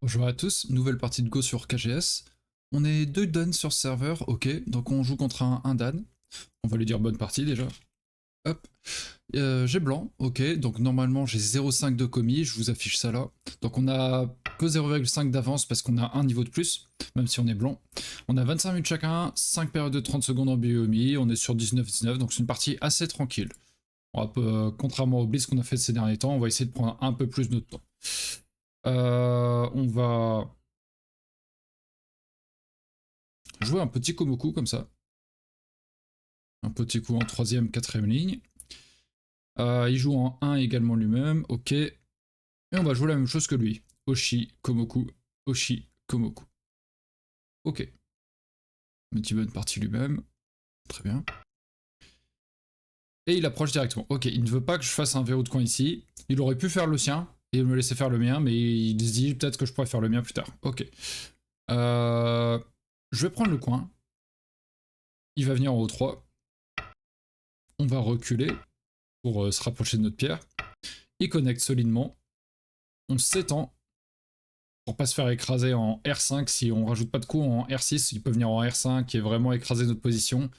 Bonjour à tous, nouvelle partie de Go sur KGS. On est deux Dan sur ce serveur, ok, donc on joue contre un Dan. On va lui dire bonne partie déjà. Hop. J'ai blanc, ok, donc normalement j'ai 0,5 de commis, je vous affiche ça là. Donc on a que 0,5 d'avance parce qu'on a un niveau de plus, même si on est blanc. On a 25 minutes chacun, 5 périodes de 30 secondes en biomie, on est sur 19-19, donc c'est une partie assez tranquille. Contrairement au blitz qu'on a fait ces derniers temps, on va essayer de prendre un peu plus notre temps. On va jouer un petit Komoku comme ça. Un petit coup en 3ème, 4ème ligne. Il joue en 1 également lui-même, ok. Et on va jouer la même chose que lui. Oshi, Komoku, Oshi, Komoku. Ok. Un petit bonne partie lui-même. Très bien. Et il approche directement. Ok, il ne veut pas que je fasse un verrou de coin ici. Il aurait pu faire le sien et me laisser faire le mien, mais il se dit peut-être que je pourrais faire le mien plus tard. Ok. Je vais prendre le coin. Il va venir en haut 3. On va reculer pour se rapprocher de notre pierre. Il connecte solidement. On s'étend pour pas se faire écraser en R5. Si on rajoute pas de coups en R6, il peut venir en R5 et vraiment écraser notre position.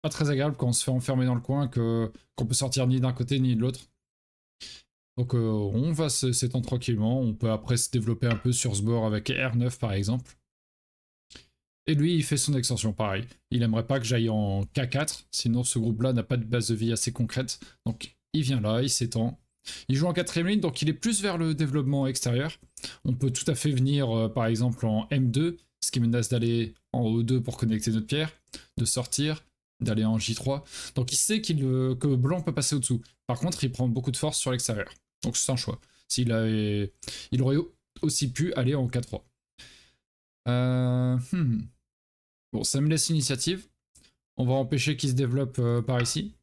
Pas très agréable quand on se fait enfermer dans le coin, qu'on peut sortir ni d'un côté ni de l'autre. Donc on va s'étendre tranquillement. On peut après se développer un peu sur ce bord avec R9 par exemple. Et lui, il fait son extension pareil. Il aimerait pas que j'aille en K4, sinon ce groupe-là n'a pas de base de vie assez concrète. Donc il vient là, il s'étend. Il joue en 4ème ligne, donc il est plus vers le développement extérieur. On peut tout à fait venir, par exemple, en M2, ce qui menace d'aller en O2 pour connecter notre pierre, de sortir, d'aller en J3. Donc il sait que blanc peut passer au-dessous. Par contre, il prend beaucoup de force sur l'extérieur. Donc c'est un choix. Il aurait aussi pu aller en K3. Bon, ça me laisse l'initiative. On va empêcher qu'il se développe par ici.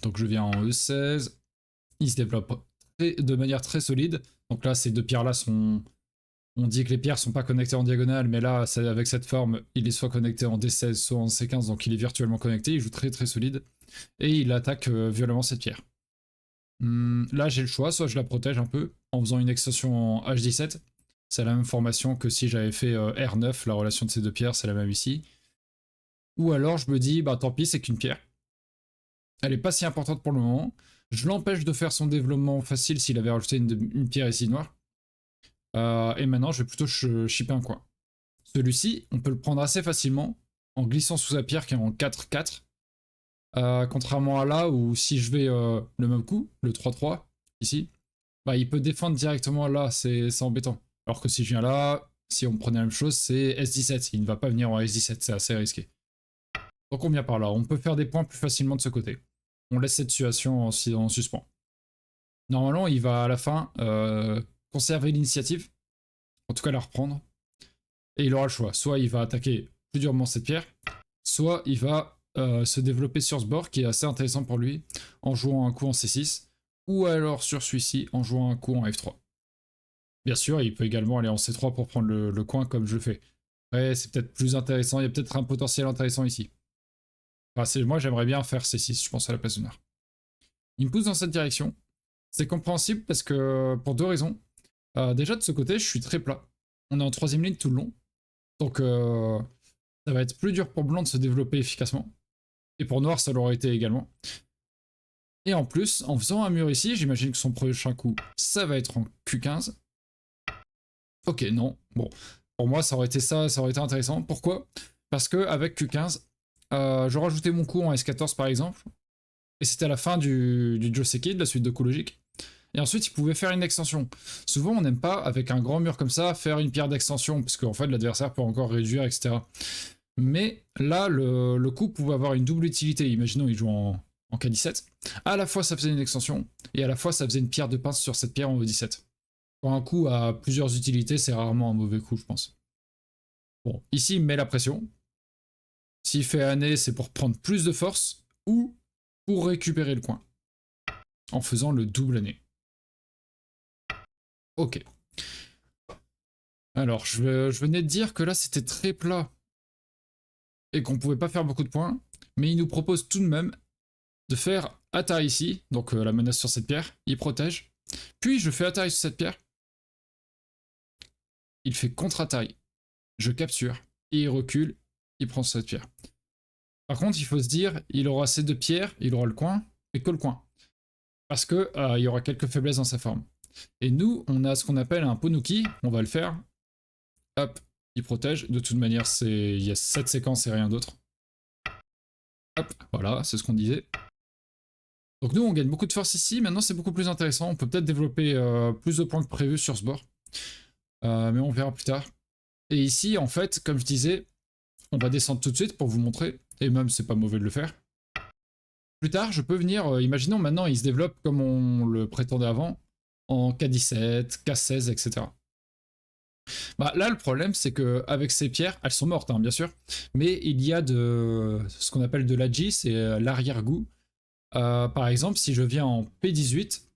Donc je viens en E16. Il se développe de manière très solide. Donc là, ces deux pierres-là sont... On dit que les pierres sont pas connectées en diagonale, mais là, avec cette forme, il est soit connecté en D16, soit en C15, donc il est virtuellement connecté. Il joue très très solide. Et il attaque violemment cette pierre. Là, j'ai le choix. Soit je la protège un peu en faisant une extension en H17. C'est la même formation que si j'avais fait R9, la relation de ces deux pierres, c'est la même ici. Ou alors je me dis, bah tant pis, c'est qu'une pierre. Elle est pas si importante pour le moment. Je l'empêche de faire son développement facile s'il avait rajouté une pierre ici noire. Et maintenant, je vais plutôt shipper un coin. Celui-ci, on peut le prendre assez facilement en glissant sous sa pierre qui est en 4-4. Contrairement à là où si je vais le même coup, le 3-3, ici, bah il peut défendre directement là, c'est embêtant. Alors que si je viens là, si on prenait la même chose, c'est S17. Il ne va pas venir en S17, c'est assez risqué. Donc on vient par là. On peut faire des points plus facilement de ce côté. On laisse cette situation en suspens. Normalement, il va à la fin conserver l'initiative, en tout cas la reprendre, et il aura le choix. Soit il va attaquer plus durement cette pierre, soit il va se développer sur ce bord qui est assez intéressant pour lui en jouant un coup en C6, ou alors sur celui-ci en jouant un coup en F3. Bien sûr, il peut également aller en C3 pour prendre le coin comme je fais. Après, c'est peut-être plus intéressant, il y a peut-être un potentiel intéressant ici. Enfin, moi, j'aimerais bien faire C6, je pense, à la place de Nar. Il me pousse dans cette direction. C'est compréhensible parce que, pour deux raisons. Déjà, de ce côté, je suis très plat. On est en 3ème ligne tout le long. Donc, ça va être plus dur pour blanc de se développer efficacement. Et pour noir, ça l'aurait été également. Et en plus, en faisant un mur ici, j'imagine que son prochain coup, ça va être en Q15. Ok, non. Bon, pour moi, ça aurait été intéressant. Pourquoi? Parce que avec Q15, je rajoutais mon coup en S14 par exemple, et c'était à la fin du Joseki, de la suite de coups logiques. Et ensuite, il pouvait faire une extension. Souvent, on n'aime pas, avec un grand mur comme ça, faire une pierre d'extension, parce qu'en fait, l'adversaire peut encore réduire, etc. Mais là, le coup pouvait avoir une double utilité. Imaginons, il joue en K17. À la fois, ça faisait une extension, et à la fois, ça faisait une pierre de pince sur cette pierre en E17. Quand un coup a plusieurs utilités, c'est rarement un mauvais coup, je pense. Bon, ici, il me met la pression. S'il fait année, c'est pour prendre plus de force, ou pour récupérer le coin, en faisant le double année. Ok. Alors, je venais de dire que là, c'était très plat et qu'on pouvait pas faire beaucoup de points, mais il nous propose tout de même de faire Ata ici, donc la menace sur cette pierre, il protège, Puis je fais Atari sur cette pierre. Il fait contre-Atari. Je capture. Et il recule. Il prend cette pierre. Par contre, il faut se dire, il aura ces deux pierres, il aura le coin, et que le coin. Parce que il y aura quelques faiblesses dans sa forme. Et nous, on a ce qu'on appelle un Ponuki. On va le faire. Hop, il protège. De toute manière, il y a cette séquence et rien d'autre. Hop, voilà, c'est ce qu'on disait. Donc nous, on gagne beaucoup de force ici. Maintenant, c'est beaucoup plus intéressant. On peut peut-être développer plus de points que prévu sur ce bord. Mais on verra plus tard. Et ici, en fait, comme je disais, on va descendre tout de suite pour vous montrer. Et même, c'est pas mauvais de le faire. Plus tard, je peux venir... imaginons maintenant, il se développe comme on le prétendait avant, en K17, K16, etc. Bah, là, le problème, c'est que avec ces pierres, elles sont mortes, hein, bien sûr, mais il y a de ce qu'on appelle de l'agi, c'est l'arrière-goût. Par exemple, si je viens en P18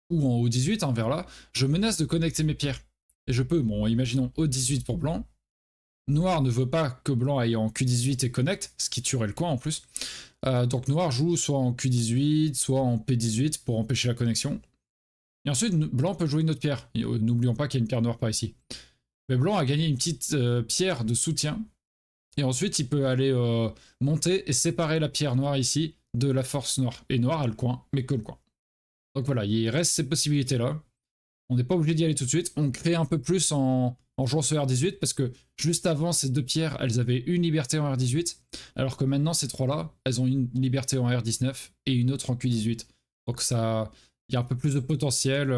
ou en O18, hein, vers là, je menace de connecter mes pierres. Et je peux, bon, imaginons O18 pour blanc. Noir ne veut pas que blanc aille en Q18 et connecte, ce qui tuerait le coin en plus. Donc noir joue soit en Q18, soit en P18 pour empêcher la connexion. Et ensuite, blanc peut jouer une autre pierre. N'oublions pas qu'il y a une pierre noire par ici. Mais blanc a gagné une petite pierre de soutien. Et ensuite, il peut aller monter et séparer la pierre noire ici de la force noire. Et noir a le coin, mais que le coin. Donc voilà, il reste ces possibilités-là. On n'est pas obligé d'y aller tout de suite. On crée un peu plus en jouant ce R18 parce que juste avant, ces deux pierres, elles avaient une liberté en R18. Alors que maintenant, ces trois-là, elles ont une liberté en R19 et une autre en Q18. Donc ça, il y a un peu plus de potentiel.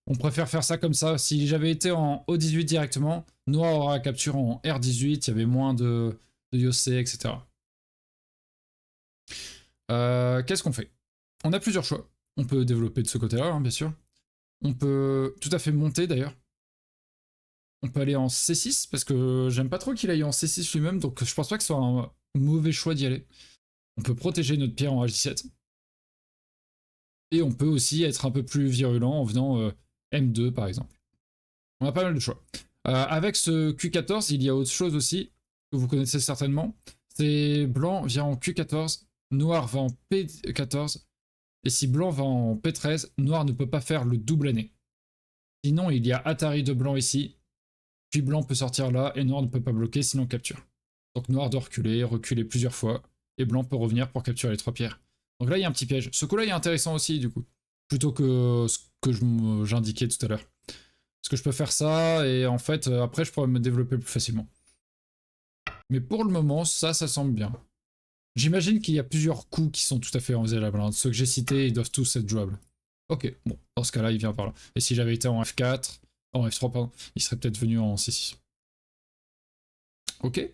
On préfère faire ça comme ça. Si j'avais été en O18 directement, noir aura capture en R18, il y avait moins de Yose, etc. Qu'est-ce qu'on fait? On a plusieurs choix. On peut développer de ce côté-là, hein, bien sûr. On peut tout à fait monter d'ailleurs. On peut aller en C6 parce que j'aime pas trop qu'il aille en C6 lui-même, donc je pense pas que ce soit un mauvais choix d'y aller. On peut protéger notre pierre en H17. Et on peut aussi être un peu plus virulent en venant M2 par exemple. On a pas mal de choix. Avec ce Q14, il y a autre chose aussi que vous connaissez certainement. C'est blanc vient en Q14, noir va en P14. Et si blanc va en P13, noir ne peut pas faire le double année. Sinon, il y a Atari de blanc ici, puis blanc peut sortir là, et noir ne peut pas bloquer, sinon capture. Donc noir doit reculer plusieurs fois, et blanc peut revenir pour capturer les trois pierres. Donc là, il y a un petit piège. Ce coup-là, il est intéressant aussi, du coup, plutôt que ce que j'indiquais tout à l'heure. Parce que je peux faire ça, et en fait, après, je pourrais me développer plus facilement. Mais pour le moment, ça semble bien. J'imagine qu'il y a plusieurs coups qui sont tout à fait envisageables. Hein. Ceux que j'ai cités, ils doivent tous être jouables. Ok, bon, dans ce cas-là, il vient par là. Et si j'avais été en F4, en F3, pardon, il serait peut-être venu en C6. Ok.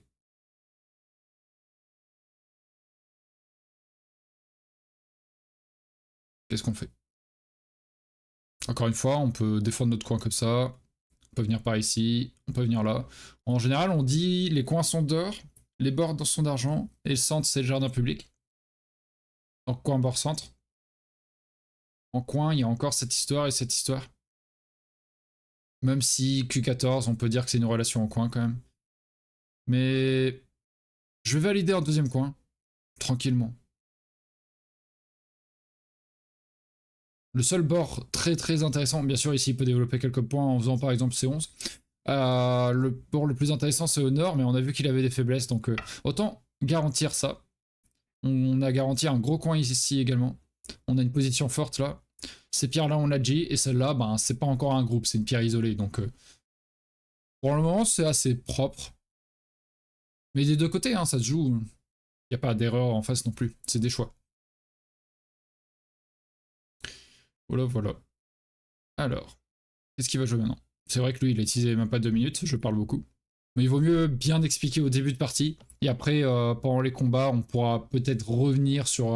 Qu'est-ce qu'on fait? Encore une fois, on peut défendre notre coin comme ça. On peut venir par ici, on peut venir là. En général, on dit les coins sont d'or, les bords sont d'argent, et le centre, c'est le jardin public. Donc coin, bord, centre. En coin, il y a encore cette histoire et cette histoire. Même si Q14, on peut dire que c'est une relation en coin quand même. Mais je vais valider un deuxième coin, tranquillement. Le seul bord très très intéressant, bien sûr ici il peut développer quelques points en faisant par exemple C11. Le bord le plus intéressant c'est au nord, mais on a vu qu'il avait des faiblesses, donc autant garantir ça. On a garanti un gros coin ici également. On a une position forte là. Ces pierres là on l'a dit, et celle-là, ben, c'est pas encore un groupe, c'est une pierre isolée, donc pour le moment c'est assez propre. Mais des deux côtés, hein, ça se joue. Il n'y a pas d'erreur en face non plus, c'est des choix. Voilà, voilà. Alors, qu'est-ce qu'il va jouer maintenant? C'est vrai que lui, il a utilisé même pas 2 minutes, je parle beaucoup. Mais il vaut mieux bien expliquer au début de partie, et après, pendant les combats, on pourra peut-être revenir sur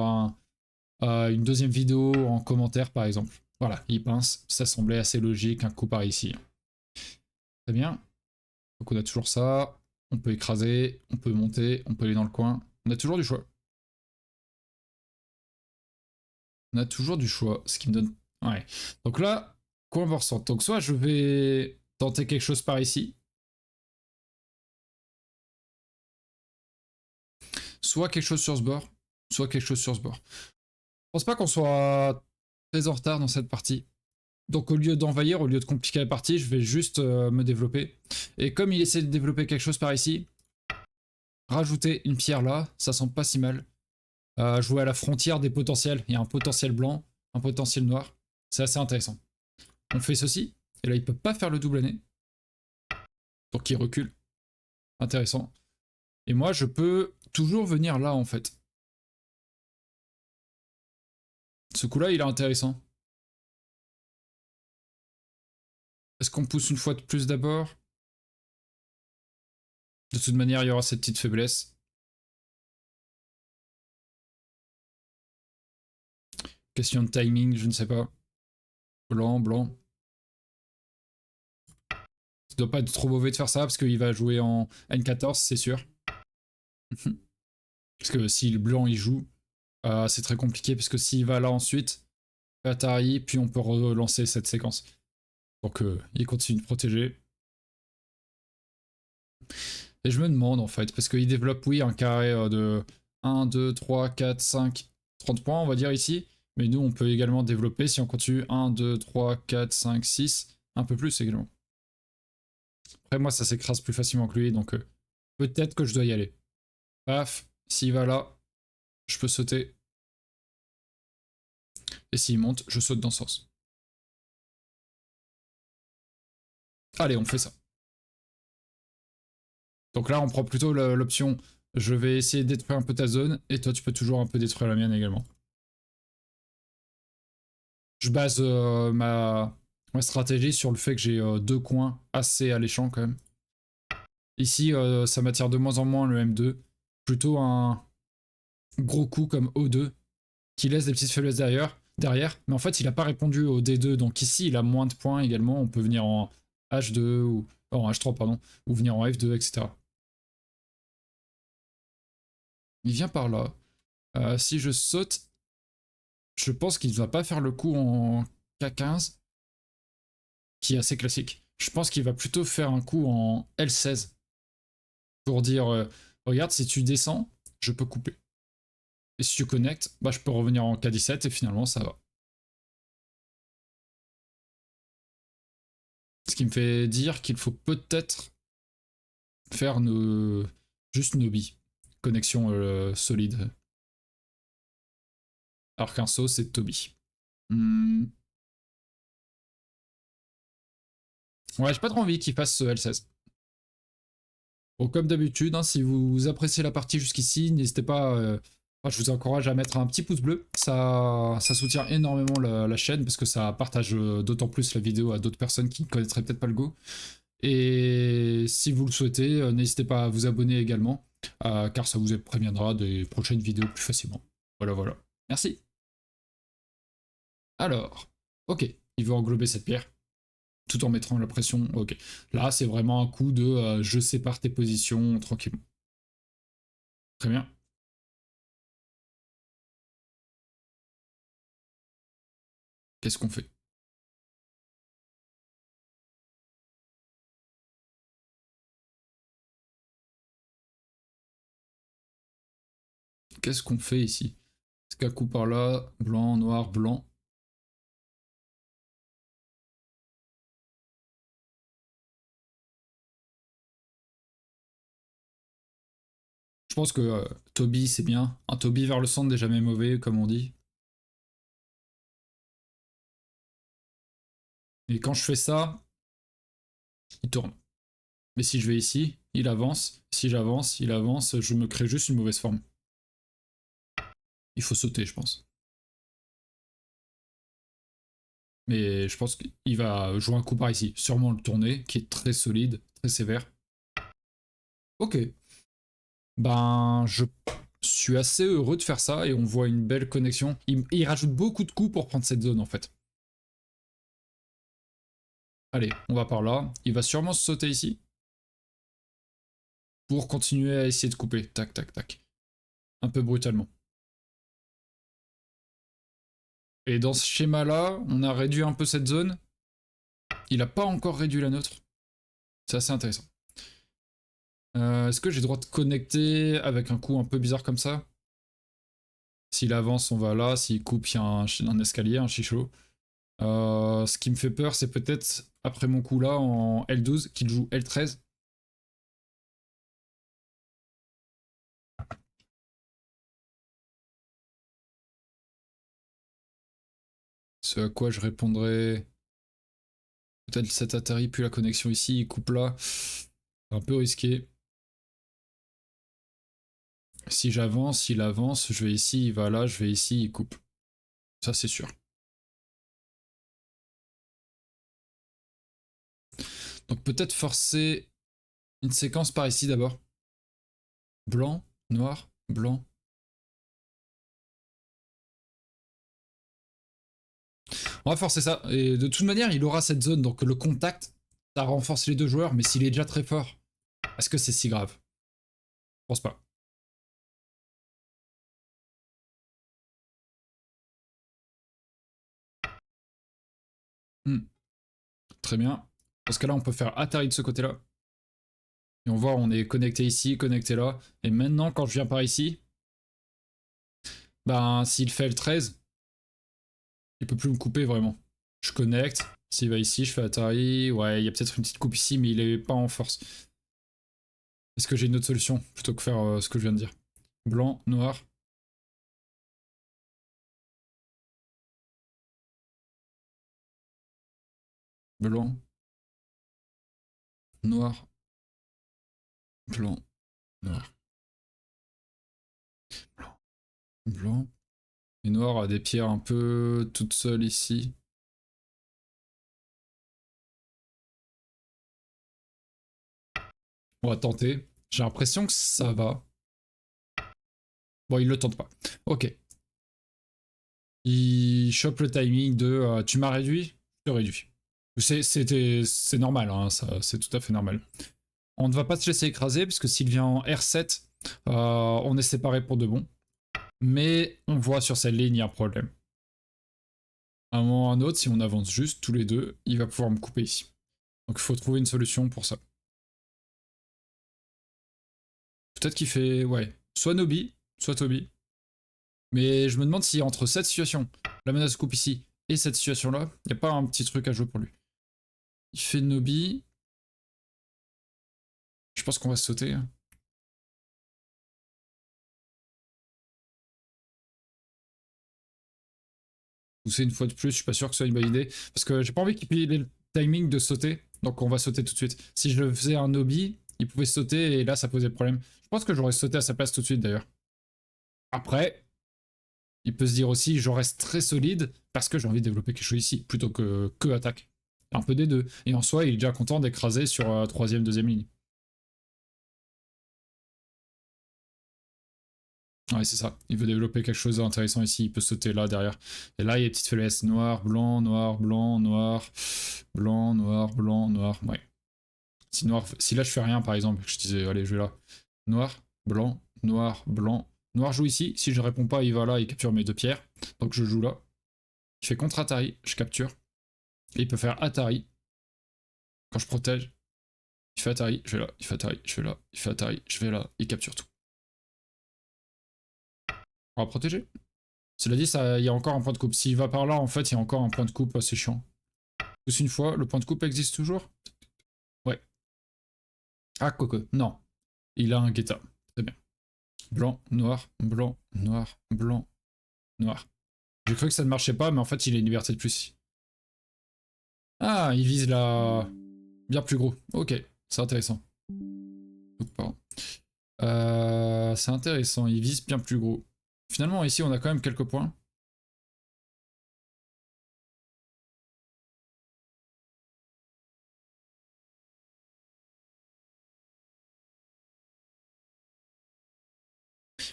une deuxième vidéo en commentaire, par exemple. Voilà, il pince, ça semblait assez logique, un coup par ici. Très bien. Donc on a toujours ça, on peut écraser, on peut monter, on peut aller dans le coin. On a toujours du choix. On a toujours du choix, ce qui me donne... Ouais. Donc là, quoi on va ressortir? Donc soit je vais tenter quelque chose par ici, soit quelque chose sur ce bord, soit quelque chose sur ce bord. Je pense pas qu'on soit très en retard dans cette partie. Donc au lieu d'envahir, au lieu de compliquer la partie, je vais juste me développer. Et comme il essaie de développer quelque chose par ici, rajouter une pierre là, ça semble pas si mal. Jouer à la frontière des potentiels. Il y a un potentiel blanc, un potentiel noir. C'est assez intéressant. On fait ceci, et là il peut pas faire le double année. Donc il recule. Intéressant. Et moi je peux toujours venir là en fait. Ce coup là il est intéressant. Est-ce qu'on pousse une fois de plus d'abord? De toute manière il y aura cette petite faiblesse. Question de timing, je ne sais pas. Blanc, blanc. Ça doit pas être trop mauvais de faire ça parce qu'il va jouer en N14, c'est sûr. Parce que si le blanc il joue, c'est très compliqué parce que s'il va là ensuite, Atari, puis on peut relancer cette séquence. Donc il continue de protéger. Et je me demande en fait, parce qu'il développe, oui, un carré de 1, 2, 3, 4, 5, 30 points, on va dire ici. Mais nous, on peut également développer, si on continue, 1, 2, 3, 4, 5, 6, un peu plus également. Après, moi, ça s'écrase plus facilement que lui, donc peut-être que je dois y aller. Paf, s'il va là, je peux sauter. Et s'il monte, je saute dans ce sens. Allez, on fait ça. Donc là, on prend plutôt l'option je vais essayer de détruire un peu ta zone, et toi, tu peux toujours un peu détruire la mienne également. Je base ma stratégie sur le fait que j'ai deux coins assez alléchants quand même. Ici, ça m'attire de moins en moins le M2. Plutôt un gros coup comme O2 qui laisse des petites faiblesses derrière. Mais en fait, il n'a pas répondu au D2. Donc ici, il a moins de points également. On peut venir en H2 ou en H3, pardon, ou venir en F2, etc. Il vient par là. Si je saute, je pense qu'il ne va pas faire le coup en K15, qui est assez classique. Je pense qu'il va plutôt faire un coup en L16 pour dire regarde, si tu descends, je peux couper. Et si tu connectes, bah, je peux revenir en K17 et finalement ça va. Ce qui me fait dire qu'il faut peut-être faire juste nos billes. Connexion solide. Alors qu'un saut, c'est Toby. Ouais, j'ai pas trop envie qu'il fasse ce L16. Bon, comme d'habitude, hein, si vous appréciez la partie jusqu'ici, n'hésitez pas. Je vous encourage à mettre un petit pouce bleu. Ça soutient énormément la chaîne parce que ça partage d'autant plus la vidéo à d'autres personnes qui ne connaîtraient peut-être pas le Go. Et si vous le souhaitez, n'hésitez pas à vous abonner également, car ça vous préviendra des prochaines vidéos plus facilement. Voilà, voilà. Merci. Alors, ok, il veut englober cette pierre, tout en mettant la pression. Ok, là c'est vraiment un coup de je sépare tes positions tranquillement. Très bien. Qu'est-ce qu'on fait? Qu'est-ce qu'on fait ici? Est-ce qu'un coup par là, blanc, noir, blanc? Je pense que Toby c'est bien. Un Toby vers le centre n'est jamais mauvais, comme on dit. Et quand je fais ça, il tourne. Mais si je vais ici, il avance. Si j'avance, il avance. Je me crée juste une mauvaise forme. Il faut sauter, je pense. Mais je pense qu'il va jouer un coup par ici. Sûrement le tourner, qui est très solide, très sévère. Ok. Ben, je suis assez heureux de faire ça et on voit une belle connexion. Il rajoute beaucoup de coups pour prendre cette zone en fait. Allez, on va par là. Il va sûrement se sauter ici. Pour continuer à essayer de couper. Tac, tac, tac. Un peu brutalement. Et dans ce schéma-là, on a réduit un peu cette zone. Il n'a pas encore réduit la nôtre. C'est assez intéressant. Est-ce que j'ai le droit de connecter avec un coup un peu bizarre comme ça? S'il avance, on va là. S'il coupe, il y a un escalier, un chichot. Ce qui me fait peur, c'est peut-être après mon coup là en L12 qu'il joue L13. Ce à quoi je répondrais peut-être cet Atari puis la connexion ici, il coupe là. C'est un peu risqué. Si j'avance, il avance, je vais ici, il va là, je vais ici, il coupe. Ça c'est sûr. Donc peut-être forcer une séquence par ici d'abord. Blanc, noir, blanc. On va forcer ça. Et de toute manière, il aura cette zone, donc le contact, ça renforce les deux joueurs, mais s'il est déjà très fort, est-ce que c'est si grave? Je pense pas. Hmm. Très bien. Parce que là, on peut faire Atari de ce côté-là. Et on voit, on est connecté ici, connecté là. Et maintenant, quand je viens par ici, ben, s'il fait le 13, il peut plus me couper vraiment. Je connecte. S'il va ici, je fais Atari. Ouais, il y a peut-être une petite coupe ici, mais il est pas en force. Est-ce que j'ai une autre solution plutôt que faire ce que je viens de dire? Blanc, noir. Blanc, noir, blanc, noir, blanc, blanc. Et noir a des pierres un peu toutes seules ici. On va tenter. J'ai l'impression que ça va. Bon, il le tente pas. Ok. Il chope le timing de tu m'as réduit, je te réduis. C'est normal, hein, c'est tout à fait normal. On ne va pas se laisser écraser, parce que s'il vient en R7, on est séparés pour de bon. Mais on voit sur cette ligne, il y a un problème. À un moment ou à un autre, si on avance juste tous les deux, il va pouvoir me couper ici. Donc il faut trouver une solution pour ça. Peut-être qu'il fait, ouais, soit Nobi, soit Toby. Mais je me demande si entre cette situation, la menace coupe ici, et cette situation-là, il n'y a pas un petit truc à jouer pour lui. Il fait Nobi. Je pense qu'on va sauter. Pousser une fois de plus, je suis pas sûr que ce soit une bonne idée. Parce que j'ai pas envie qu'il ait le timing de sauter. Donc on va sauter tout de suite. Si je le faisais un Nobi, il pouvait sauter et là ça posait problème. Je pense que j'aurais sauté à sa place tout de suite d'ailleurs. Après, il peut se dire aussi, je reste très solide parce que j'ai envie de développer quelque chose ici, plutôt que attaque. Un peu des deux. Et en soi, il est déjà content d'écraser sur troisième, deuxième ligne. Ouais, c'est ça. Il veut développer quelque chose d'intéressant ici. Il peut sauter là, derrière. Et là, il y a des petites faiblesses. Noir, blanc, noir, blanc, noir, blanc, noir, blanc, noir. Ouais. Si là, je fais rien, par exemple, je disais, allez, je vais là. Noir, blanc, noir, blanc. Noir joue ici. Si je réponds pas, il va là, il capture mes deux pierres. Donc je joue là. Il fait contre Atari, je capture. Et il peut faire Atari. Quand je protège, il fait Atari, je vais là. Il fait Atari, je vais là. Il fait Atari, je vais là. Il capture tout. On va protéger. Cela dit, il y a encore un point de coupe. S'il va par là, en fait, il y a encore un point de coupe assez chiant. Plus une fois, le point de coupe existe toujours? Ouais. Ah, Coco, non. Il a un guetta. Très bien. Blanc, noir, blanc, noir, blanc, noir. J'ai cru que ça ne marchait pas, mais en fait, il a une liberté de plus. Ah, il vise la... bien plus gros. Ok, c'est intéressant. Pardon. C'est intéressant, il vise bien plus gros. Finalement, ici, on a quand même quelques points.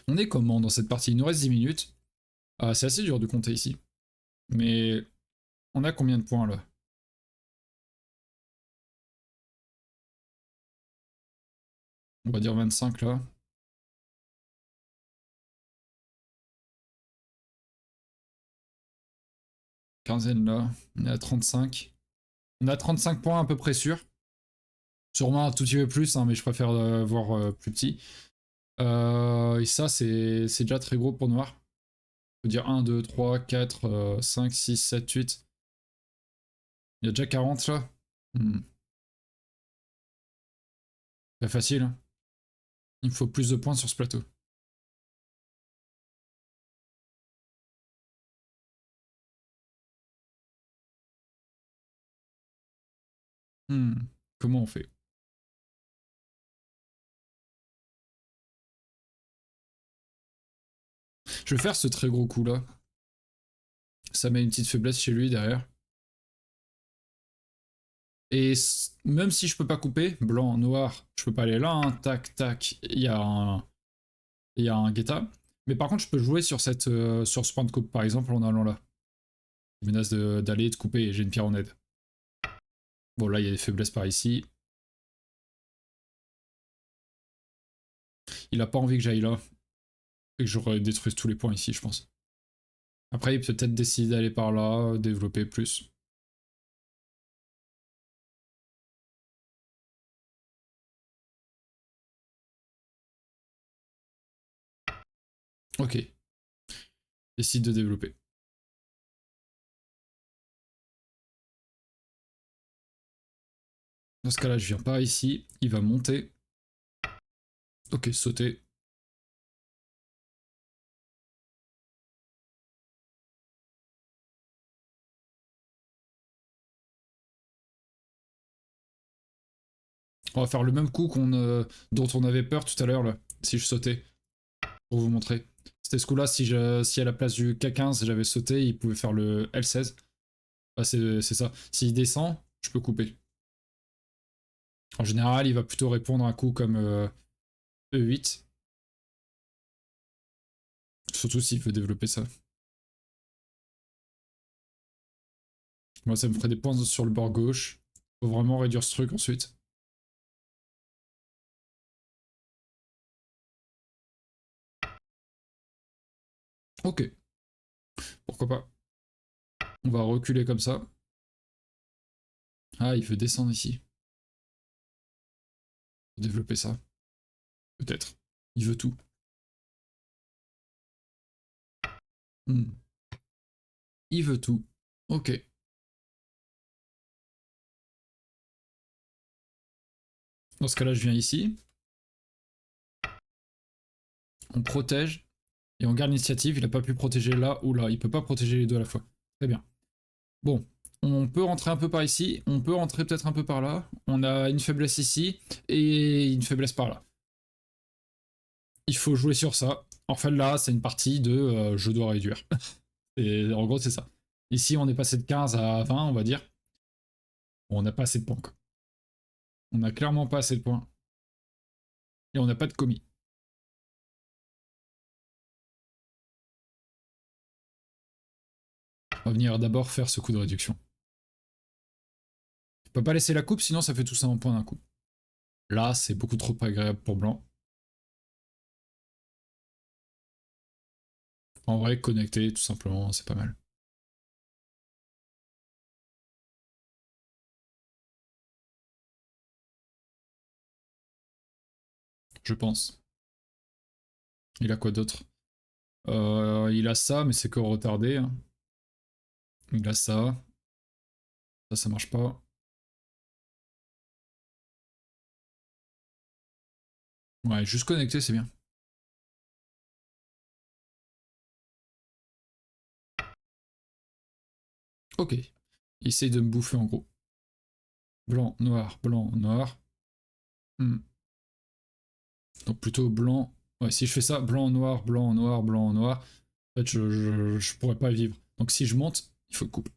On est comment dans cette partie? Il nous reste 10 minutes. C'est assez dur de compter ici. Mais on a combien de points là? On va dire 25 là. Quinzaine là. On est à 35. On a 35 points à peu près sûrs. Sûrement un tout petit peu plus, hein, mais je préfère voir plus petit. Et ça, c'est déjà très gros pour Noir. Faut dire 1, 2, 3, 4, 5, 6, 7, 8. Il y a déjà 40 là. Pas facile. Hein. Il me faut plus de points sur ce plateau. Comment on fait? Je vais faire ce très gros coup là. Ça met une petite faiblesse chez lui derrière. Et même si je peux pas couper, blanc, noir, je peux pas aller là, hein, tac, tac, il y a un guetta. Mais par contre, je peux jouer sur, sur ce point de coupe, par exemple, en allant là. Il menace d'aller et de couper, et j'ai une pierre en aide. Bon, là, il y a des faiblesses par ici. Il a pas envie que j'aille là. Et que j'aurais détruit tous les points ici, je pense. Après, il peut peut-être décider d'aller par là, développer plus. Ok. Décide de développer. Dans ce cas-là, je viens par ici. Il va monter. Ok, sauter. On va faire le même coup dont on avait peur tout à l'heure, là. Si je sautais. Pour vous montrer. C'était ce coup-là, si à la place du K15, j'avais sauté, il pouvait faire le L16. Ah, c'est ça. S'il descend, je peux couper. En général, il va plutôt répondre à un coup comme E8. Surtout s'il veut développer ça. Moi, ça me ferait des points sur le bord gauche. Faut vraiment réduire ce truc ensuite. Ok, pourquoi pas. On va reculer comme ça. Ah, il veut descendre ici. Développer ça. Peut-être. Il veut tout. Il veut tout. Ok. Dans ce cas-là, je viens ici. On protège. Et on garde l'initiative. Il n'a pas pu protéger là ou là. Il peut pas protéger les deux à la fois. Très bien. Bon. On peut rentrer un peu par ici. On peut rentrer peut-être un peu par là. On a une faiblesse ici. Et une faiblesse par là. Il faut jouer sur ça. En fait, là, c'est une partie de je dois réduire. Et en gros, c'est ça. Ici, on est passé de 15 à 20, on va dire. Bon, on n'a pas assez de points. Quoi. On n'a clairement pas assez de points. Et on n'a pas de commis. On va venir d'abord faire ce coup de réduction. On peut pas laisser la coupe, sinon ça fait tout ça en point d'un coup. Là, c'est beaucoup trop agréable pour blanc. En vrai, connecter, tout simplement, c'est pas mal. Je pense. Il a quoi d'autre Il a ça, mais c'est que retardé. Hein. Il a ça. Ça marche pas. Ouais, juste connecter, c'est bien. Ok. Il essaye de me bouffer en gros. Blanc, noir, blanc, noir. Donc plutôt blanc. Ouais, si je fais ça, blanc, noir, blanc, noir, blanc, noir, en fait, je pourrais pas vivre. Donc si je monte, il faut couper.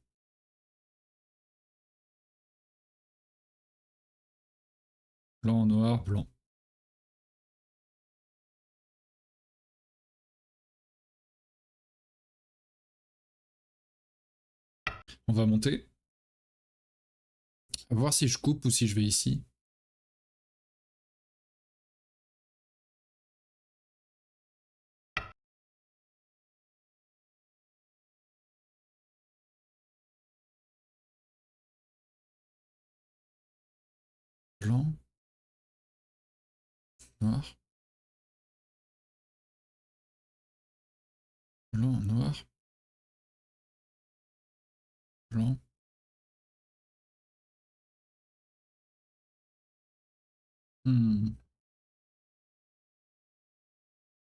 Blanc, noir, blanc. On va monter. On va voir si je coupe ou si je vais ici. Blanc, noir. Blanc, noir. Blanc.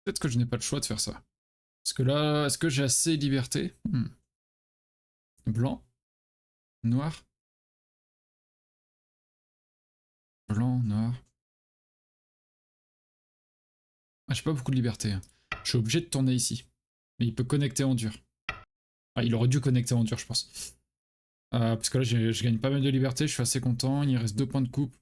Peut-être que je n'ai pas le choix de faire ça. Parce que là, est-ce que j'ai assez de liberté? Blanc. Noir. Blanc, noir. Ah, j'ai pas beaucoup de liberté. Hein. Je suis obligé de tourner ici. Mais il peut connecter en dur. Ah, il aurait dû connecter en dur, je pense. Parce que là, je gagne pas mal de liberté, je suis assez content. Il reste 2 points de coupe.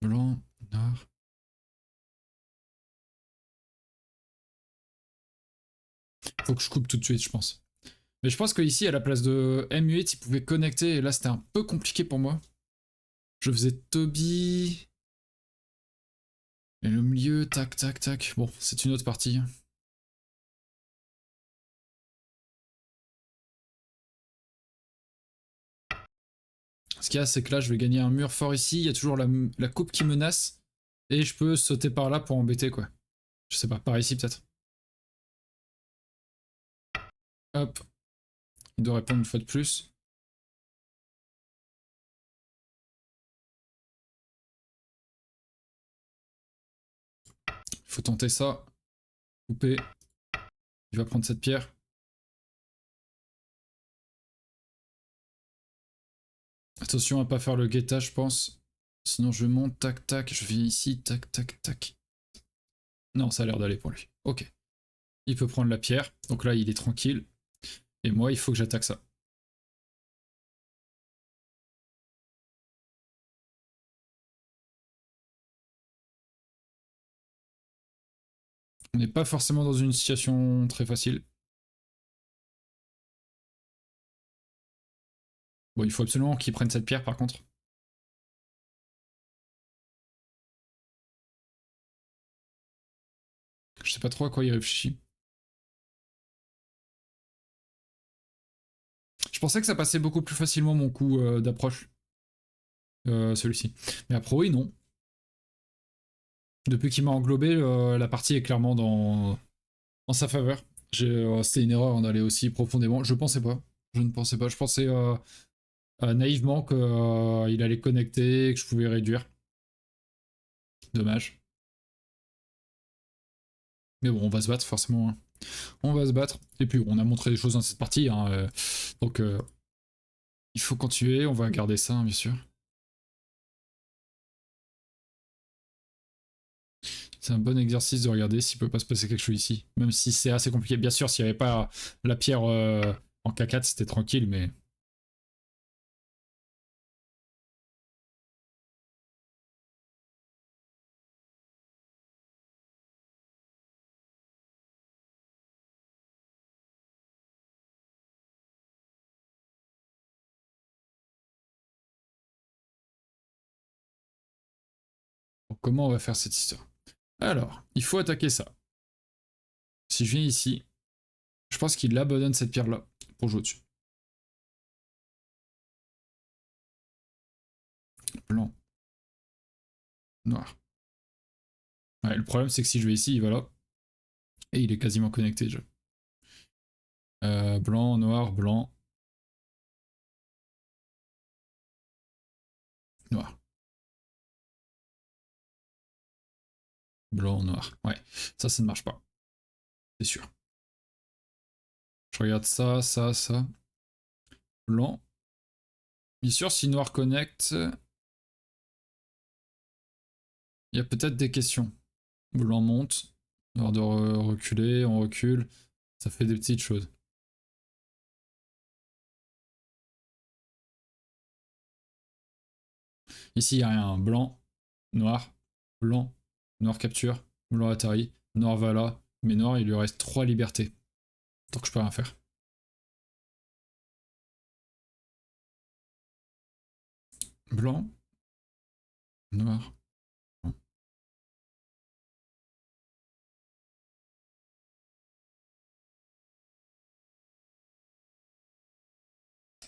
Blanc, noir. Faut que je coupe tout de suite, je pense. Mais je pense qu'ici, à la place de M8, il pouvait connecter. Et là, c'était un peu compliqué pour moi. Je faisais Toby. Et le milieu, tac, tac, tac. Bon, c'est une autre partie. Ce qu'il y a, c'est que là, je vais gagner un mur fort ici. Il y a toujours la coupe qui menace. Et je peux sauter par là pour embêter, quoi. Je sais pas, par ici peut-être. Hop. Il doit répondre une fois de plus. Il faut tenter ça. Couper. Il va prendre cette pierre. Attention à pas faire le guettage, je pense. Sinon, je monte, tac, tac. Je viens ici, tac, tac, tac. Non, ça a l'air d'aller pour lui. Ok. Il peut prendre la pierre. Donc là, il est tranquille. Et moi, il faut que j'attaque ça. On n'est pas forcément dans une situation très facile. Bon, il faut absolument qu'il prenne cette pierre par contre. Je sais pas trop à quoi il réfléchit. Je pensais que ça passait beaucoup plus facilement mon coup d'approche. Celui-ci. Mais après, oui, non. Depuis qu'il m'a englobé, la partie est clairement en sa faveur. C'était une erreur d'aller aussi profondément. Je pensais pas. Je ne pensais pas. Je pensais naïvement qu'il allait connecter, que je pouvais réduire. Dommage. Mais bon, on va se battre forcément. Hein. On va se battre. Et puis, on a montré des choses dans cette partie. Hein, donc, il faut continuer. On va garder ça, hein, bien sûr. C'est un bon exercice de regarder s'il peut pas se passer quelque chose ici. Même si c'est assez compliqué. Bien sûr, s'il n'y avait pas la pierre en K4, c'était tranquille, mais... Bon, comment on va faire cette histoire? Alors, il faut attaquer ça. Si je viens ici, je pense qu'il abandonne cette pierre-là pour jouer au-dessus. Blanc. Noir. Ouais, le problème, c'est que si je vais ici, il va là. Et il est quasiment connecté déjà. Blanc, noir, blanc. Noir. Blanc, noir. Ouais, ça ne marche pas. C'est sûr. Je regarde ça, ça, ça. Blanc. Bien sûr, si noir connecte, il y a peut-être des questions. Blanc monte. Noir de reculer, on recule. Ça fait des petites choses. Ici, il n'y a rien. Blanc, noir, blanc, noir capture, blanc Atari, noir va là. Mais noir, il lui reste 3 libertés. Donc je peux rien faire. Blanc, noir, blanc.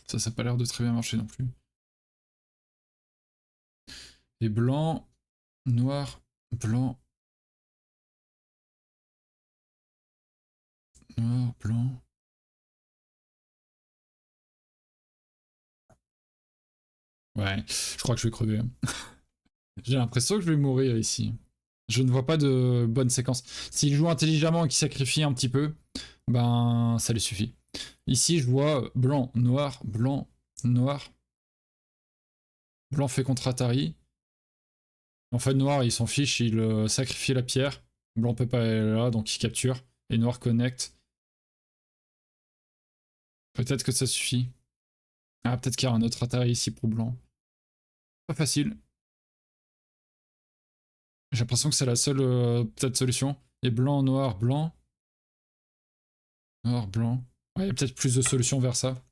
Ça n'a pas l'air de très bien marcher non plus. Et blanc, noir, blanc, noir, blanc. Ouais, je crois que je vais crever. J'ai l'impression que je vais mourir ici. Je ne vois pas de bonne séquence. S'il joue intelligemment et qu'il sacrifie un petit peu, ben ça lui suffit. Ici, je vois blanc, noir, blanc, noir. Blanc fait contre Atari. En fait, noir, il s'en fiche, il sacrifie la pierre. Blanc peut pas aller là, donc il capture. Et noir connecte. Peut-être que ça suffit. Ah, peut-être qu'il y a un autre Atari ici pour blanc. Pas facile. J'ai l'impression que c'est la seule peut-être solution. Et blanc, noir, blanc. Noir, blanc. Ouais, il y a peut-être plus de solutions vers ça.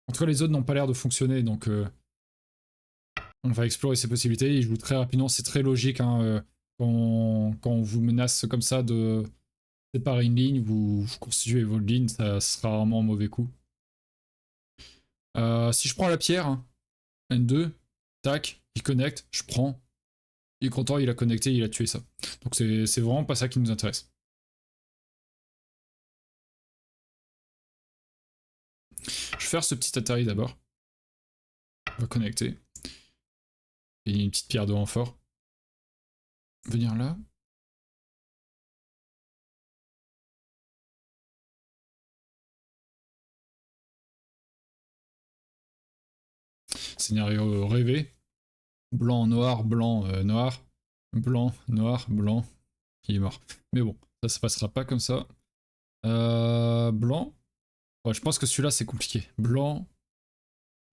En tout cas, les autres n'ont pas l'air de fonctionner, donc on va explorer ces possibilités. Ils jouent très rapidement, c'est très logique. Hein, quand on vous menace comme ça de séparer une ligne, vous constituez votre ligne, ça sera rarement un mauvais coup. Si je prends la pierre, hein, N2, tac, il connecte, je prends. Il est content, il a connecté, il a tué ça. Donc c'est vraiment pas ça qui nous intéresse. Je vais faire ce petit Atari d'abord. On va connecter. Et une petite pierre de renfort. Venir là. Scénario rêvé. Blanc, noir, blanc, noir. Blanc, noir, blanc. Il est mort. Mais bon, ça se passera pas comme ça. Blanc. Ouais, je pense que celui-là c'est compliqué. Blanc,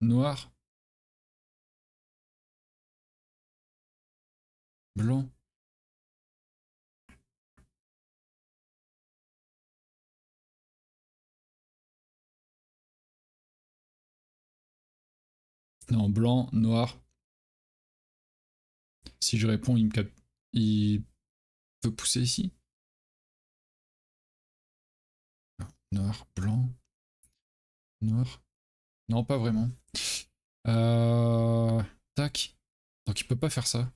noir, blanc. Non, blanc, noir. Si je réponds, il peut pousser ici. Noir, blanc, noir. Non, pas vraiment. Tac. Donc il peut pas faire ça.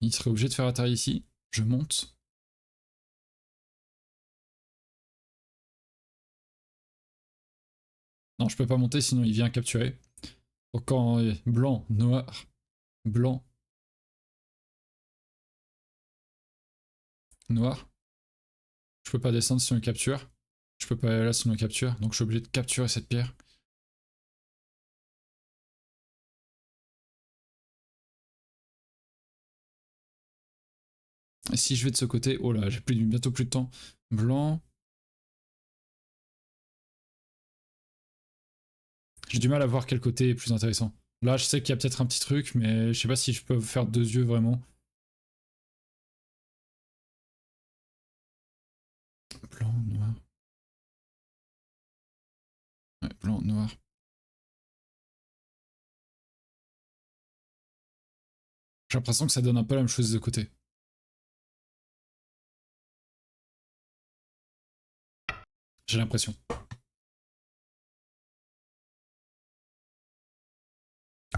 Il serait obligé de faire Atari ici. Je monte. Non, je peux pas monter, sinon il vient capturer. Donc quand blanc, noir, blanc, noir. Je peux pas descendre sinon il capture. Je peux pas aller là sinon il capture. Donc je suis obligé de capturer cette pierre. Et si je vais de ce côté, oh là, j'ai bientôt plus de temps. Blanc. J'ai du mal à voir quel côté est plus intéressant. Là, je sais qu'il y a peut-être un petit truc, mais je sais pas si je peux faire deux yeux vraiment. Blanc, noir. Ouais, blanc, noir. J'ai l'impression que ça donne un peu la même chose de côté. J'ai l'impression.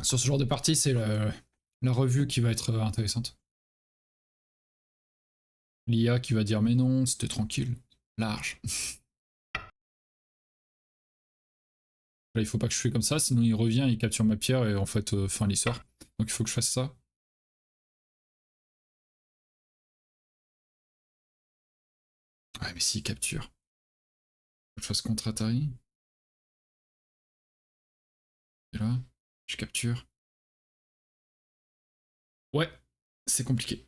Sur ce genre de partie, c'est la revue qui va être intéressante. L'IA qui va dire mais non, c'était tranquille, large. Là, il faut pas que je fais comme ça, sinon il revient, il capture ma pierre et en fait, fin l'histoire. Donc il faut que je fasse ça. Ouais, mais s'il capture, je fasse contre Atari. Et là, je capture. Ouais, c'est compliqué.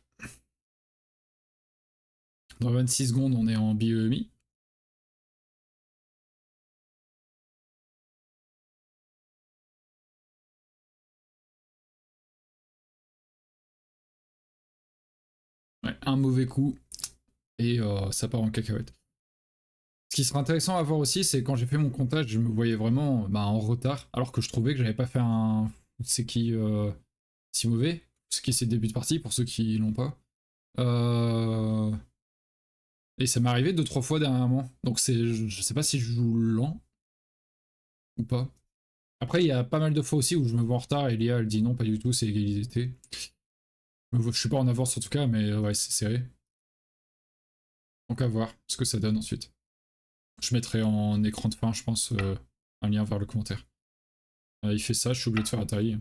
Dans 26 secondes, on est en bioémie. Ouais, un mauvais coup et ça part en cacahuète. Ce qui serait intéressant à voir aussi, c'est quand j'ai fait mon comptage, je me voyais vraiment en retard, alors que je trouvais que j'avais pas fait un c'est qui si mauvais, ce qui c'est début de partie pour ceux qui l'ont pas. Euh, Et ça m'est arrivé 2-3 fois dernièrement, donc je sais pas si je joue lent ou pas. Après, il y a pas mal de fois aussi où je me vois en retard et l'IA elle dit non, pas du tout, c'est égalité. Je suis pas en avance en tout cas, mais ouais, c'est serré. Donc à voir ce que ça donne ensuite. Je mettrai en écran de fin, je pense, un lien vers le commentaire. Il fait ça, je suis obligé de faire la taille.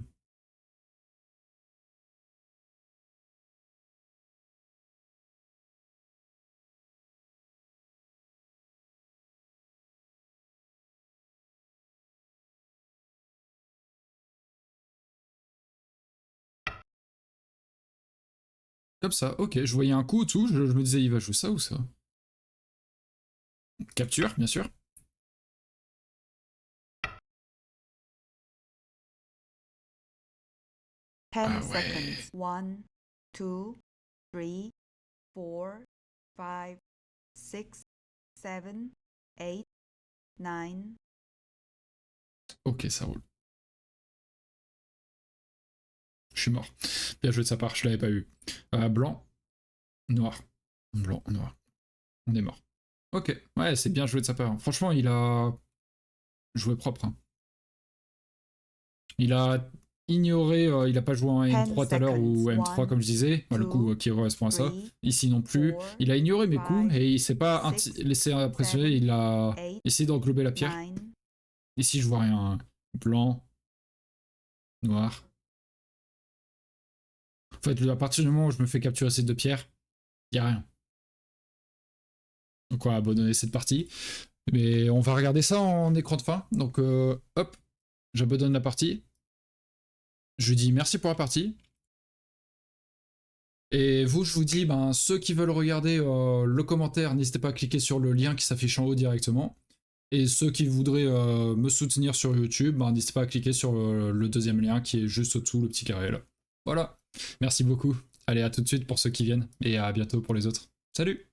Comme ça, ok, je voyais un coup tout, je me disais il va jouer ça ou ça. Capture, bien sûr. 10 Ah ouais. seconds. 1, 2, 3, 4, 5, 6, 7, 8, 9. Ok, ça roule. Je suis mort. Bien joué de sa part, je l'avais pas eu. Blanc, noir. Blanc, noir. On est mort. Ok, ouais, c'est bien joué de sa part. Franchement, il a joué propre. Hein. Il a ignoré, il a pas joué en M3 tout à l'heure ou M3 comme je disais, le coup qui correspond à ça. Ici non plus. Il a ignoré mes coups et il s'est pas laissé impressionner, il a essayé d'englober la pierre. Ici je vois rien. Blanc, noir. En fait, à partir du moment où je me fais capturer ces deux pierres, il y a rien. Donc on va abandonner cette partie. Mais on va regarder ça en écran de fin. Donc hop, j'abandonne la partie. Je dis merci pour la partie. Et vous, je vous dis, ben, ceux qui veulent regarder le commentaire, n'hésitez pas à cliquer sur le lien qui s'affiche en haut directement. Et ceux qui voudraient me soutenir sur YouTube, ben, n'hésitez pas à cliquer sur le deuxième lien qui est juste au-dessous, le petit carré là. Voilà. Merci beaucoup. Allez, à tout de suite pour ceux qui viennent et à bientôt pour les autres. Salut!